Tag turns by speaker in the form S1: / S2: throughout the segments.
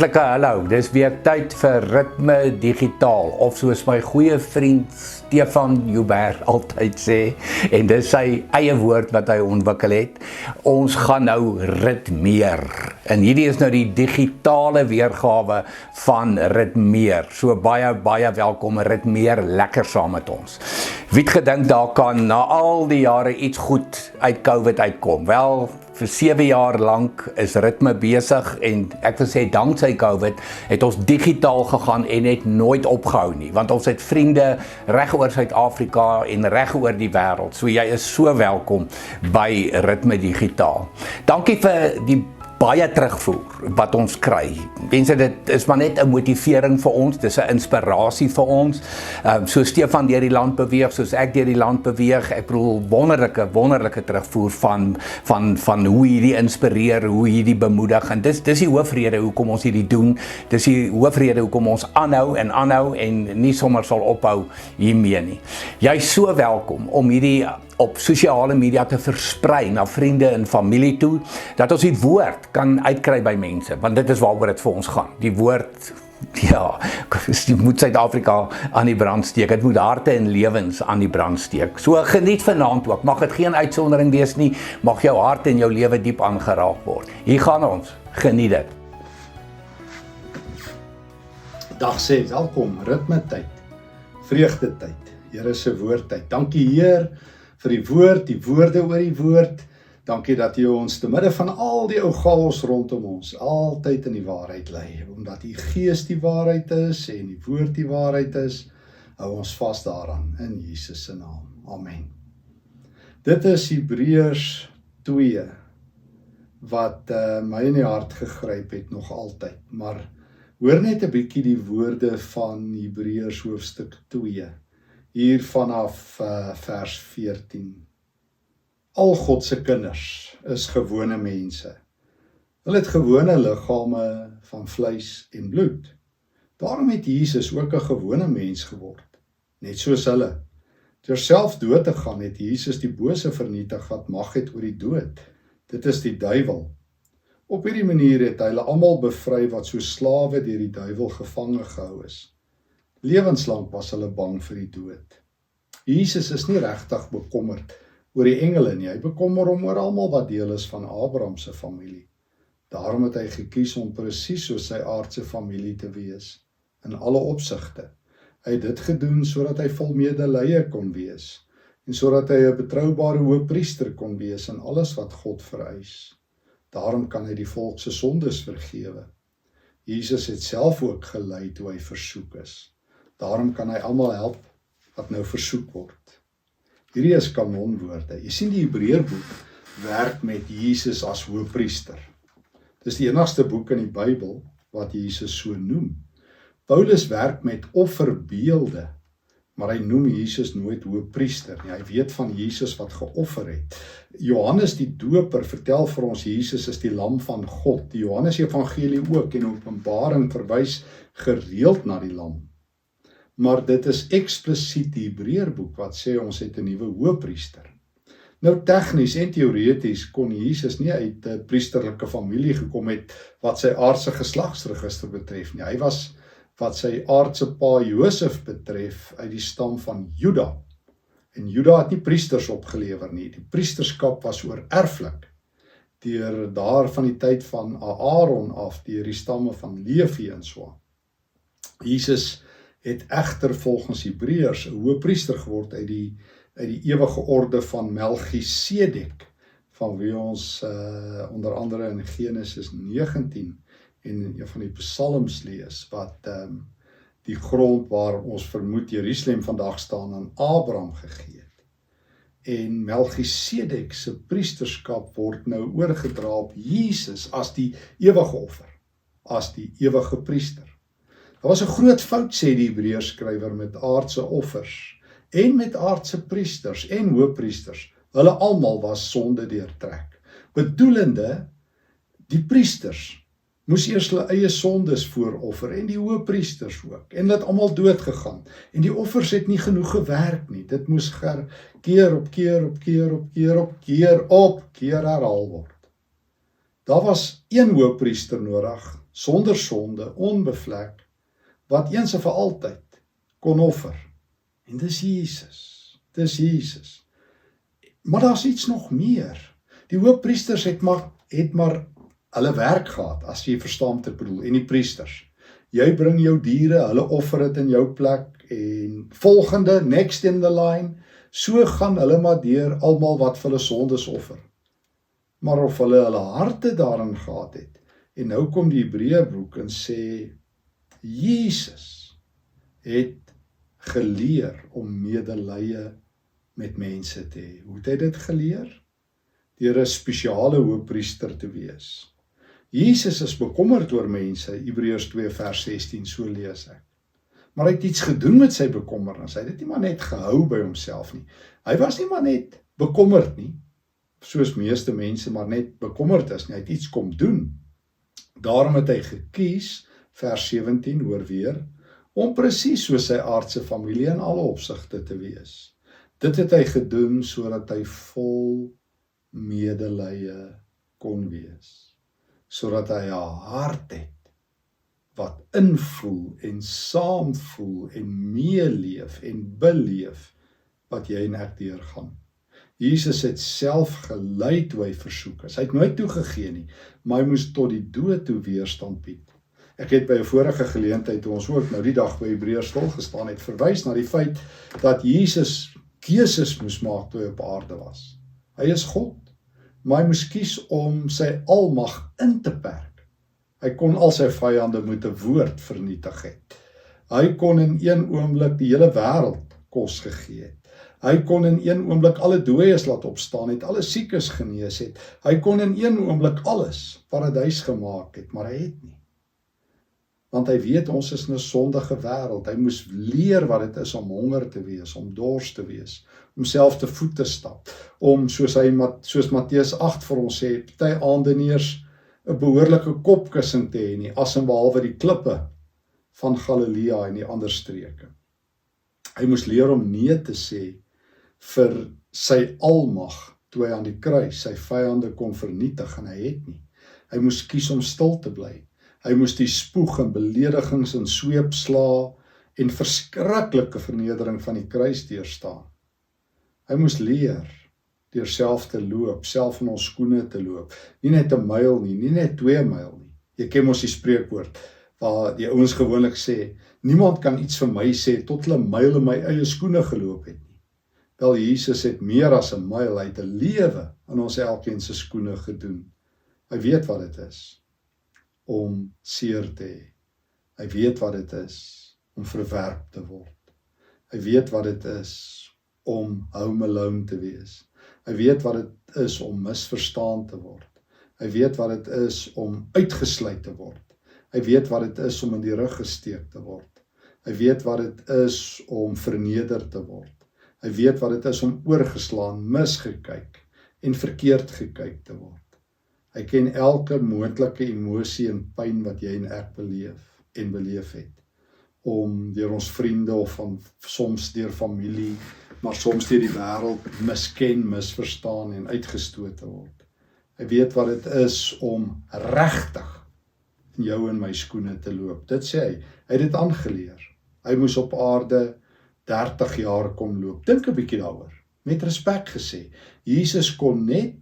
S1: Hartlike hallo, dis weer tyd vir Ritme Digitaal, of soos my goeie vriend Stefan Joubert altyd sê, en dis sy eie woord wat hy ontwikkel het, ons gaan nou ritmeer, en hierdie is nou die digitale weergawe van ritmeer, so baie welkom, ritmeer lekker saam met ons. Wie het gedink daar kan na al die jare iets goed uit COVID uitkom? Wel, vir 7 jaar lank is ritme besig en ek wil sê danksy COVID het ons digitaal gegaan en het nooit opgehou nie, want ons het vriende reg oor Suid-Afrika en reg oor die wêreld. So jy is so welkom by Ritme Digitaal. Dankie vir die baie terugvoer wat ons kry. Mense, dit is maar net 'n motivering vir ons, dis 'n inspirasie vir ons. So Stefan deur die land beweeg, soos ek deur die land beweeg. Ek bedoel wonderlike terugvoer van hoe hierdie inspireer, hoe hierdie bemoedig. En dis die hoofrede hoekom ons hierdie doen. Dis die hoofrede hoekom ons aanhou en nie sommer sal ophou hiermee nie. Jy is so welkom om hierdie op sosiale media te versprei na vriende en familie toe, dat ons die woord kan uitkry by mense, want dit is waaroor dit vir ons gaan. Die woord, ja, dit moet Suid-Afrika aan die brand steek, dit moet harte en lewens aan die brand steek. So geniet vanaand ook, mag dit geen uitsondering wees nie, mag jou hart en jou lewe diep aangeraak word. Hier gaan ons, geniet dit.
S2: Dag sê, welkom, ritme tyd, vreugde tyd, Here se woordtyd. Dankie Heer, vir die woorde oor die woord. Dankie dat U ons te midde van al die ou chaos rondom ons altyd in die waarheid lei, omdat U Gees die waarheid is en die woord die waarheid is, hou ons vas daaraan in Jesus se naam. Amen. Dit is Hebreërs 2 wat my in die hart gegryp het nog altyd, maar hoor net 'n bietjie die woorde van Hebreërs hoofstuk 2. Hier vanaf vers 14. Al God se kinders is gewone mense. Hulle het gewone liggame van vleis en bloed. Daarom het Jesus ook 'n gewone mens geword, net soos hulle. Deur self dood te gaan het Jesus die bose vernietig wat mag het oor die dood. Dit is die duiwel. Op hierdie manier het hy hulle almal bevry wat so slawe deur die duiwel gevange gehou is. Lewenslang was hulle bang vir die dood. Jesus is nie regtig bekommerd oor die engele nie, hy bekommer hom oor almal wat deel is van Abraham se familie. Daarom het hy gekies om presies soos sy aardse familie te wees, in alle opsigte. Hy het dit gedoen sodat hy vol medelee kon wees, en sodat hy 'n betroubare hoëpriester kon wees in alles wat God vereis. Daarom kan hy die volk se sondes vergewe. Jesus het self ook gelei toe hy versoek is. Daarom kan hy almal help wat nou versoek word. Hierdie is kanonwoorde. Jy sien die Hebreërboek werk met Jesus as hoëpriester. Dis die enigste boek in die Bybel wat Jesus so noem. Paulus werk met offerbeelde, maar hy noem Jesus nooit hoëpriester nie. Hy weet van Jesus wat geoffer het. Johannes die Doper vertel vir ons Jesus is die lam van God. Die Johannes Evangelie ook en Openbaring verwys gereeld na die lam. Maar dit is eksplisiet die Hebreërboek wat sê ons het 'n nuwe hoëpriester. Nou tegnies en teoreties kon Jesus nie uit 'n priesterlike familie gekom het wat sy aardse geslagsregister betref nie. Hy was wat sy aardse pa Josef betref uit die stam van Juda. En Juda het nie priesters opgelewer nie. Die priesterskap was oorerflik deur daar van die tyd van Aaron af deur die stamme van Levi en so. Jesus het egter volgens Hebreërs 'n hoëpriester geword uit die ewige orde van Melchisedek, van wie ons onder andere in Genesis 19 en een van die psalms lees, wat die grond waar ons vermoed Jerusalem vandag staan aan Abraham gegee het. En Melchisedek se priesterskap word nou oorgedra op Jesus as die ewige offer, as die ewige priester. Daar was 'n groot fout, sê die Hebreërs skrywer, met aardse offers en met aardse priesters en hoëpriesters. Hulle almal was sonde deurtrek. Bedoelende, die priesters moes eers hulle eie sondes vooroffer en die hoëpriesters ook. En hulle het almal dood gegaan. En die offers het nie genoeg gewerk nie. Dit moes keer op keer herhaal word. Daar was een hoëpriester nodig sonder sonde, onbevlek, wat eens en vir altyd kon offer. En dis Jesus. Dis Jesus. Maar daar's iets nog meer. Die hoofpriesters het maar hulle werk gehad, as jy verstaan wat ek bedoel, en die priesters. Jy bring jou diere, hulle offer dit in jou plek, en volgende, next in the line, so gaan hulle maar deur almal wat vir hulle sondes offer. Maar of hulle harte daarin gehad het, en nou kom die Hebreëboek en sê, Jesus het geleer om medelee met mense te hê. Hoe het hy dit geleer? Deur 'n spesiale hoofpriester te wees. Jesus is bekommerd oor mense, Hebreërs 2 vers 16, so lees ek. Maar hy het iets gedoen met sy bekommernis. Hy het dit nie maar net gehou by homself nie. Hy was nie maar net bekommerd nie, soos meeste mense maar net bekommerd is nie. Hy het iets kom doen. Daarom het hy gekies, vers 17, hoor weer, om presies soos sy aardse familie in alle opsigte te wees. Dit het hy gedoen sodat hy vol medelee kon wees. Sodat hy 'n hart het wat invoel en saamvoel en meeleef en beleef wat jy en ek deurgaan. Jesus het self gelei toe hy versoek is. Hy het nooit toegegee nie, maar hy moes tot die dood toe weerstand bied. Ek het by 'n vorige geleentheid, toe ons ook nou die dag by Hebreërs stil gestaan het, verwys na die feit dat Jesus keuses moes maak toe hy op aarde was. Hy is God, maar hy moes kies om sy almag in te perk. Hy kon al sy vyande met 'n woord vernietig het. Hy kon in een oomblik die hele wêreld kos gegee het. Hy kon in een oomblik alle dooies laat opstaan het, alle siekes genees het. Hy kon in een oomblik alles paradys gemaak het, maar hy het nie. Want hy weet ons is in 'n sondige wêreld. Hy moes leer wat dit is om honger te wees, om dors te wees, om self te voet te stap, om soos Matteus 8 vir ons sê, party aande nie eers 'n behoorlike kopkussing te hê nie, as en behalwe die klippe van Galilea en die ander streke. Hy moes leer om nee te sê vir sy almag, toe hy aan die kruis sy vyande kon vernietig, en hy het nie. Hy moes kies om stil te bly. Hy moes die spoeg en beledigings en sweepslaa en verskriklike vernedering van die kruis deurstaan. Hy moes leer deur self te loop, self in ons skoene te loop. Nie net 'n myl nie, nie net 2 myl nie. Jy ken mos die spreekwoord waar die ouens gewoonlik sê, niemand kan iets vir my sê tot hulle 'n myl in my eie skoene geloop het nie. Wel, Jesus het meer as 'n myl, hy het 'n lewe in ons elkeen se skoene gedoen. Hy weet wat dit is om seer te hê. Hy weet wat dit is om verwerp te word. Hy weet wat dit is om home alone te wees. Hy weet wat dit is om misverstaan te word. Hy weet wat dit is om uitgesluit te word. Hy weet wat dit is om in die rug gesteek te word. Hy weet wat dit is om verneder te word. Hy weet wat dit is om oorgeslaan, misgekyk en verkeerd gekyk te word. Hy ken elke moontlike emosie en pyn wat jy en ek beleef het. Om deur ons vriende of soms deur familie, maar soms deur die wêreld misken, misverstaan en uitgestoot te word. Hy weet wat dit is om regtig in jou en my skoene te loop. Dit sê hy het dit aangeleer. Hy moes op aarde 30 jaar kom loop. Dink 'n bietjie daaroor. Met respek gesê. Jesus kon net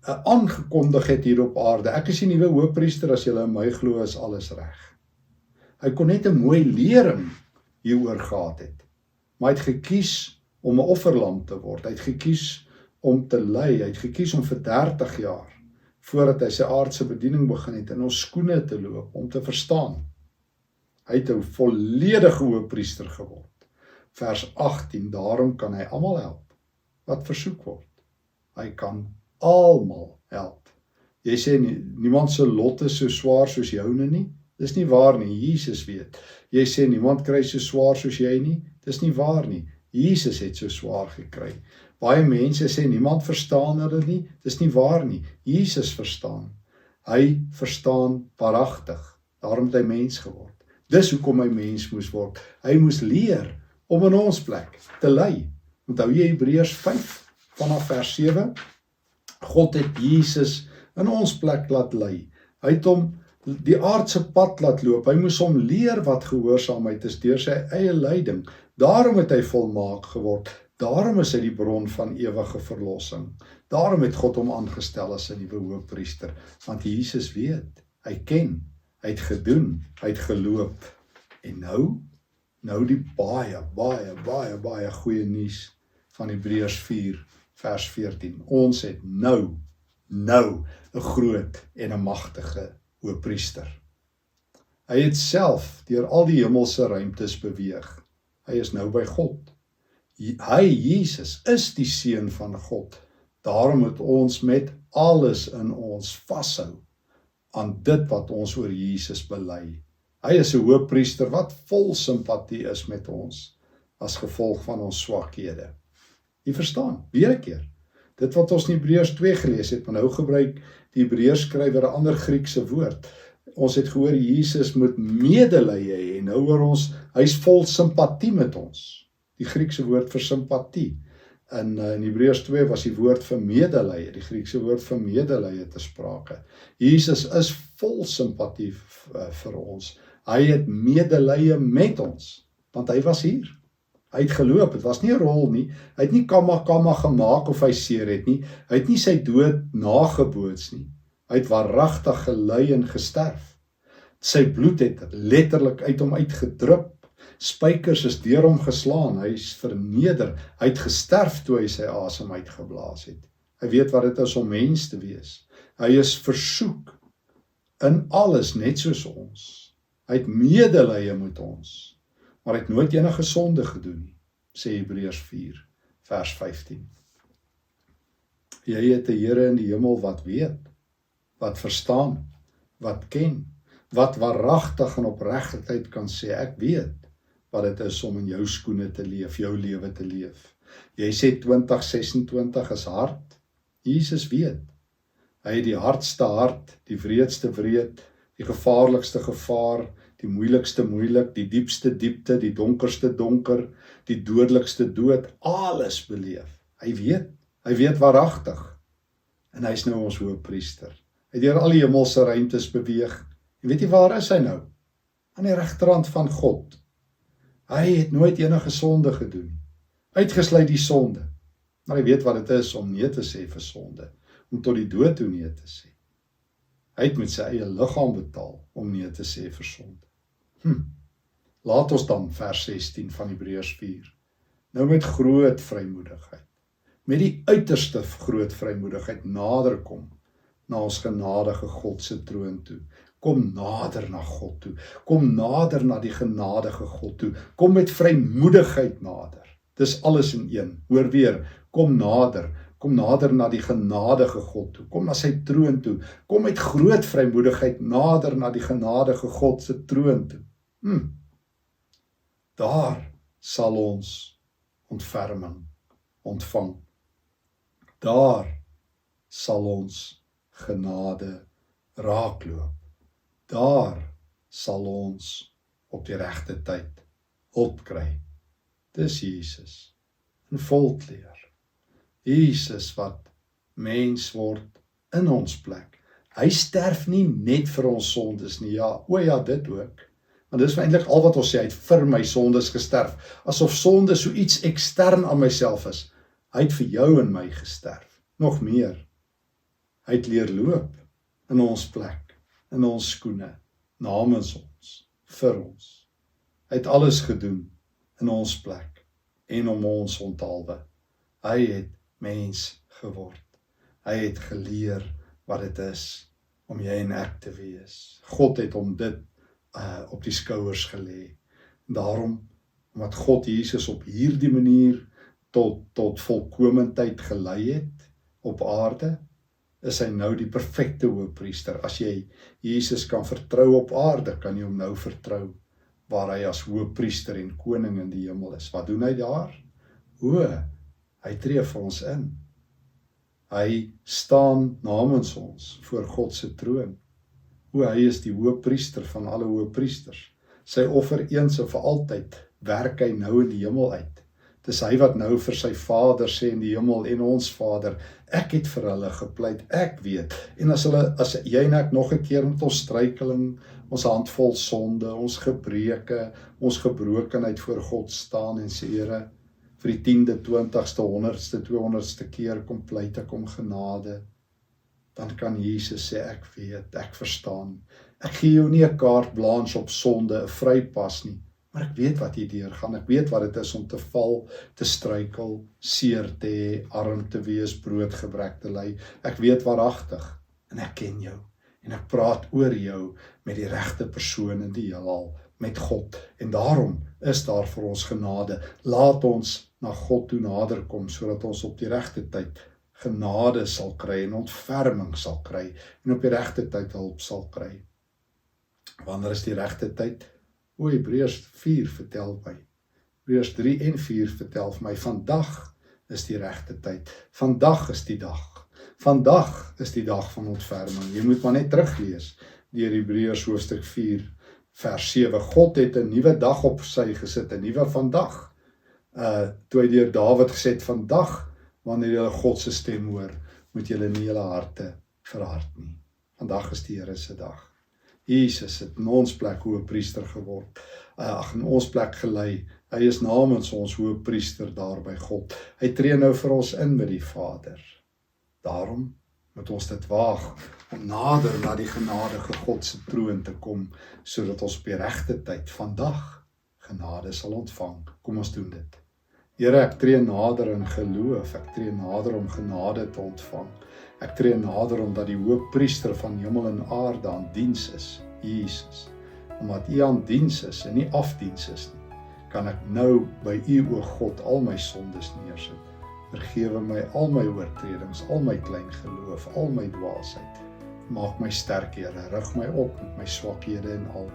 S2: aangekondig het hier op aarde. Ek is die nuwe hoofpriester, as julle in my glo, is alles reg. Hy kon net 'n mooi lering hieroor gehad het. Maar hy het gekies om 'n offerlam te word. Hy het gekies om te ly. Hy het gekies om vir 30 jaar, voordat hy sy aardse bediening begin het, in ons skoene te loop, om te verstaan. Hy het 'n volledige hoofpriester geword. Vers 18, daarom kan hy almal help wat versoek word. Hy kan almal help. Jy sê niemand se lot is so swaar soos joune nie. Dis nie waar nie, Jesus weet. Jy sê niemand kry so swaar soos jy nie. Dis nie waar nie. Jesus het so swaar gekry. Baie mense sê niemand verstaan hulle nie. Dis nie waar nie. Jesus verstaan. Hy verstaan waaragtig. Daarom het hy mens geword. Dis hoekom hy mens moes word. Hy moes leer om in ons plek te ly. Onthou jy Hebreërs 5 vanaf vers 7? God het Jesus in ons plek laat ly. Hy het hom die aardse pad laat loop. Hy moes hom leer wat gehoorsaamheid is deur sy eie lyding. Daarom het hy volmaak geword. Daarom is hy die bron van ewige verlossing. Daarom het God hom aangestel as 'n nuwe hoëpriester, want Jesus weet, hy ken, hy het gedoen, hy het geloop. En nou die baie goeie nuus van Hebreërs 4 vers 14. Ons het nou 'n groot en 'n magtige hoëpriester. Hy het self deur al die hemelse ruimtes beweeg. Hy is nou by God. Hy, Jesus, is die Seun van God. Daarom moet ons met alles in ons vashou aan dit wat ons oor Jesus bely. Hy is 'n hoëpriester wat vol simpatie is met ons as gevolg van ons swakhede. Jy verstaan, weer 'n keer. Dit wat ons in Hebreërs 2 gelees het, maar nou gebruik die Hebreërs skrywer 'n ander Griekse woord. Ons het gehoor Jesus moet medelee hê en nou hoor ons hy's vol simpatie met ons. Die Griekse woord vir simpatie. In Hebreërs 2 was die woord vir medelee, die Griekse woord vir medelee te sprake. Jesus is vol simpatie vir ons. Hy het medelee met ons, want hy was hier. Hy het geloop, het was nie 'n rol nie. Hy het nie kamma gemaak of hy seer het nie. Hy het nie sy dood nageboots nie. Hy het waaragtig gely en gesterf. Sy bloed het letterlik uit hom uitgedrup. Spykers is deur hom geslaan. Hy is verneder. Hy het gesterf toe hy sy asem uitgeblaas het. Hy weet wat dit is om mens te wees. Hy is versoek in alles net soos ons. Hy het medelee met ons. Maar hy het nooit enige sonde gedoen nie, sê Hebreërs 4, vers 15. Jy het 'n Here in die hemel wat weet, wat verstaan, wat ken, wat waaragtig en opregtheid kan sê, ek weet wat dit is om in jou skoene te leef, jou lewe te leef. Jy sê 2026 is hard. Jesus weet. Hy het die hardste hart, die wreedste wreed, die gevaarlikste gevaar, die moeilikste moeilik, die diepste diepte, die donkerste donker, die dodelikste dood, alles beleef. Hy weet waaragtig. En hy is nou ons hoëpriester. Hy het deur al die hemelse ruimtes beweeg. En weet jy waar is hy nou? Aan die regterhand van God. Hy het nooit enige sonde gedoen. Uitgesluit die sonde. Maar hy weet wat dit is om nee te sê vir sonde. Om tot die dood toe nee te sê. Hy het met sy eie liggaam betaal om nee te sê vir sonde. Laat ons dan vers 16 van Hebreërs 4 nou met groot vrymoedigheid, met die uiterste groot vrymoedigheid nader kom na ons genadige God se troon toe. Kom nader na God toe. Kom nader na die genadige God toe. Kom met vrymoedigheid nader. Dis alles in een. Hoor weer, kom nader. Kom nader na die genadige God toe. Kom na sy troon toe. Kom met groot vrymoedigheid nader na die genadige God se troon toe. Daar sal ons ontferming ontvang. Daar sal ons genade raakloop. Daar sal ons op die regte tyd hulp kry. Dis Jesus in volkleur. Jesus wat mens word in ons plek. Hy sterf nie net vir ons sondes nie. Ja, dit ook. Want dis eintlik al wat ons sê, hy het vir my sondes gesterf. Asof sonde so iets ekstern aan myself is. Hy het vir jou en my gesterf. Nog meer. Hy het leer loop in ons plek, in ons skoene, namens ons, vir ons. Hy het alles gedoen in ons plek en om ons onthaalwe. Hy het mens geword. Hy het geleer wat dit is om jy en ek te wees. God het hom dit op die skouers gelê. Daarom, omdat God Jesus op hierdie manier tot volkomendheid gelei het op aarde, is hy nou die perfekte hoëpriester. As jy Jesus kan vertrou op aarde, kan jy hom nou vertrou waar hy as hoëpriester en koning in die hemel is. Wat doen hy daar? Hy tree vir ons in. Hy staan namens ons voor God se troon. Hy is die hoëpriester van alle hoëpriesters. Sy offer eens en vir altyd werk hy nou in die hemel uit. Dis hy wat nou vir sy Vader sê in die hemel en ons Vader, ek het vir hulle gepleit, ek weet. En as jy en ek nog 'n keer met ons struikeling, ons handvol sonde, ons gebreke, ons gebrokenheid voor God staan en sê, Here, vir die 10de, 20ste, 100ste, 200ste keer kom pleit ek om genade, dan kan Jesus sê, ek weet, ek verstaan. Ek gee jou nie 'n carte blanche op sonde, 'n vrypas nie, maar ek weet wat jy deurgaan, ek weet wat dit is om te val, te struikel, seer te hê, arm te wees, broodgebrek te ly. Ek weet waaragtig, en ek ken jou, en ek praat oor jou met die regte persoon in die heelal, met God, en daarom is daar vir ons genade. Laat ons na God toe nader kom, sodat ons op die regte tyd genade sal kry, en ontferming sal kry, en op die regte tyd hulp sal kry. Wanneer is die regte tyd? Hebreërs 4 vertel my, Hebreërs 3 en 4 vertel vir my, vandag is die regte tyd, vandag is die dag, vandag is die dag van ontferming. Jy moet maar net teruglees, deur Hebreërs hoofstuk 4, vers 7, God het 'n nuwe dag op sy gesit, 'n nuwe vandag, toe hy deur Dawid gesê het, vandag, wanneer julle God se stem hoor, moet julle nie julle harte verhard nie. Vandag is die Here se dag. Jesus het in ons plek hoëpriester geword, in ons plek gelei, hy is namens ons hoëpriester daar by God, hy tree nou vir ons in met die Vader, daarom moet ons dit waag, om nader na die genadige God se troon te kom, sodat ons op die regte tyd, vandag, genade sal ontvang. Kom ons doen dit. Here, ek tree nader in geloof, ek tree nader om genade te ontvang, ek tree nader omdat die hoëpriester van hemel en aarde aan diens is, Jesus, omdat U aan diens is en nie afdiens is nie, kan ek nou by U, o God, al my sondes neersit. Vergewe my al my oortredings, al my klein geloof, al my dwaasheid. Maak my sterk, Here, rig my op met my swakhede en al,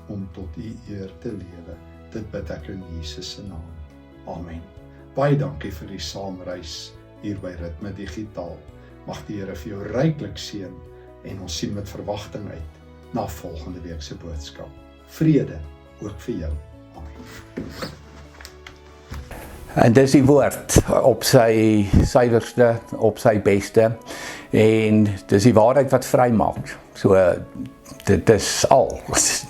S2: om tot U eer te lewe. Dit bid ek in Jesus se naam. Amen. Baie dankie vir die saamreis hier by Ritme Digitaal. Mag die Here vir jou ryklik seën en ons sien met verwagting uit na volgende week se boodskap. Vrede ook vir jou. Amen.
S1: En dis die woord op sy suiwerste, op sy beste, en dis die waarheid wat vry maak. So, dit is al,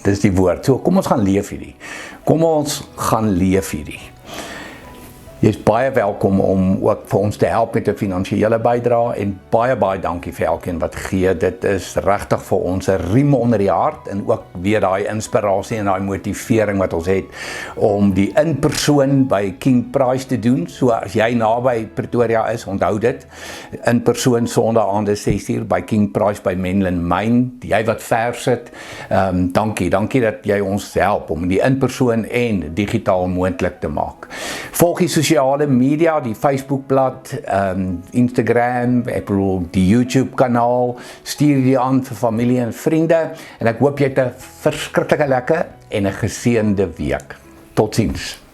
S1: dis die woord. So, kom ons gaan leef hierdie. Kom ons gaan leef hierdie. Jy is baie welkom om ook vir ons te help met 'n finansiële bydrae, en baie dankie vir elkeen wat gee. Dit is regtig vir ons 'n riem onder die hart, en ook weer daai inspirasie en daai motivering wat ons het om die in-persoon by King Price te doen. So as jy naby Pretoria is, onthou dit, in-persoon Sondae 6uur by King Price by Menlyn Myn. Jy wat ver sit, dankie dat jy ons help om die in-persoon en digitaal moontlik te maak. Volg die sosiale media, die Facebookblad, Instagram, die YouTube kanaal, stuur die aan vir familie en vriende, en ek hoop jy het 'n verskriklike lekker en 'n geseënde week. Totsiens.